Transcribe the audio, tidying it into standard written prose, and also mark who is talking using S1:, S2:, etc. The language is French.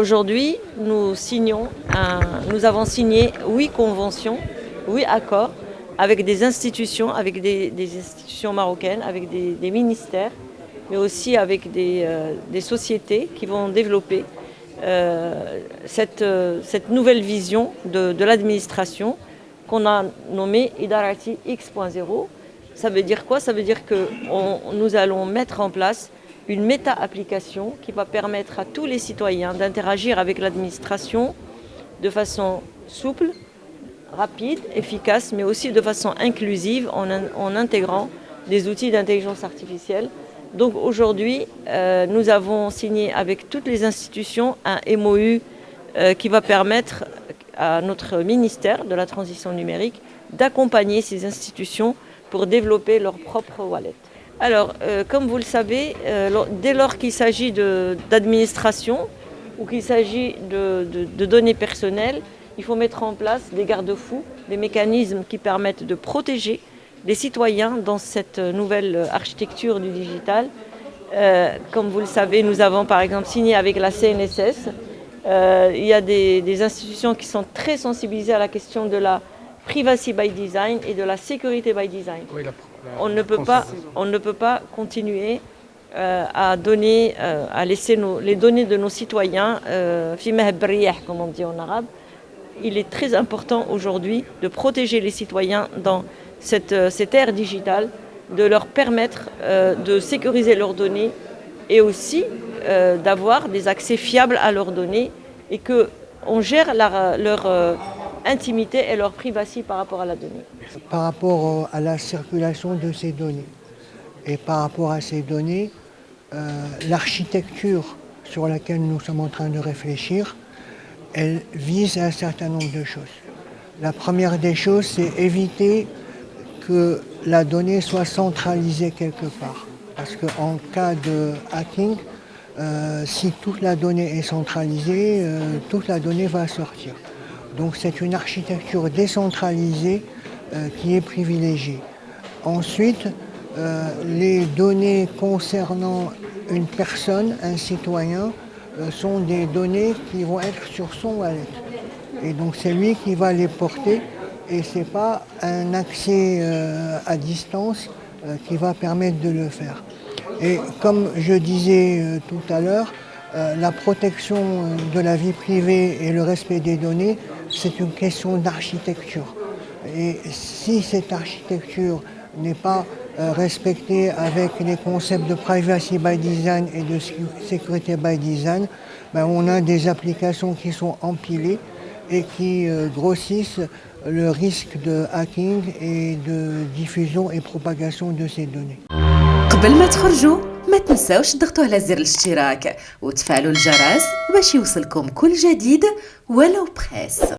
S1: aujourd'hui, nous avons signé 8 conventions, 8 accords avec des institutions, des institutions marocaines, avec des ministères, mais aussi avec des sociétés qui vont développer cette nouvelle vision de l'administration qu'on a nommée Idarati X.0. Ça veut dire quoi? Ça veut dire que nous allons mettre en place une méta-application qui va permettre à tous les citoyens d'interagir avec l'administration de façon souple, rapide, efficace, mais aussi de façon inclusive en intégrant des outils d'intelligence artificielle. Donc aujourd'hui, nous avons signé avec toutes les institutions un MOU qui va permettre à notre ministère de la Transition numérique d'accompagner ces institutions pour développer leur propre wallet. Alors, comme vous le savez, dès lors qu'il s'agit d'administration ou qu'il s'agit de données personnelles, il faut mettre en place des garde-fous, des mécanismes qui permettent de protéger les citoyens dans cette nouvelle architecture du digital. Comme vous le savez, nous avons par exemple signé avec la CNSS. Il y a des institutions qui sont très sensibilisées à la question de la privacy by design et de la sécurité by design. Oui, on ne peut pas continuer à laisser les données de nos citoyens, comme on dit en arabe. Il est très important aujourd'hui de protéger les citoyens dans cette ère digitale, de leur permettre de sécuriser leurs données et aussi d'avoir des accès fiables à leurs données et qu'on gère leur intimité et leur privacy par rapport à la donnée.
S2: Par rapport à la circulation de ces données et par rapport à ces données, l'architecture sur laquelle nous sommes en train de réfléchir, elle vise un certain nombre de choses. La première des choses, c'est éviter que la donnée soit centralisée quelque part. Parce qu'en cas de hacking, si toute la donnée est centralisée, toute la donnée va sortir. Donc c'est une architecture décentralisée qui est privilégiée. Ensuite, les données concernant une personne, un citoyen, sont des données qui vont être sur son wallet. Et donc c'est lui qui va les porter et ce n'est pas un accès à distance qui va permettre de le faire. Et comme je disais tout à l'heure, la protection de la vie privée et le respect des données, c'est une question d'architecture. Et si cette architecture n'est pas respectée avec les concepts de privacy by design et de sécurité by design, on a des applications qui sont empilées et qui grossissent le risque de hacking et de diffusion et propagation de ces données.
S3: قبل ما تخرجوا ما تنساوش تضغطوا على زر الاشتراك وتفعلوا الجرس باش يوصلكم كل جديد ولو بخاس.